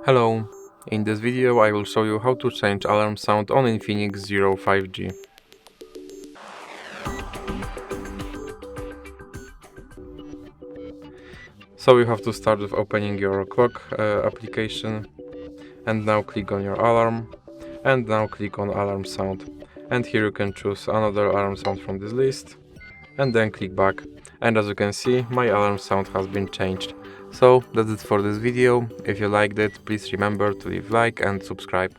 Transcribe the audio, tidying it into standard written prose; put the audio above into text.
Hello, in this video I will show you how to change alarm sound on Infinix Zero 5G. So you have to start with opening your clock application, and now click on your alarm, and now click on alarm sound, and here you can choose another alarm sound from this list, and then click back, and as you can see my alarm sound has been changed. So that's it for this video. If you liked it, please remember to leave like and subscribe.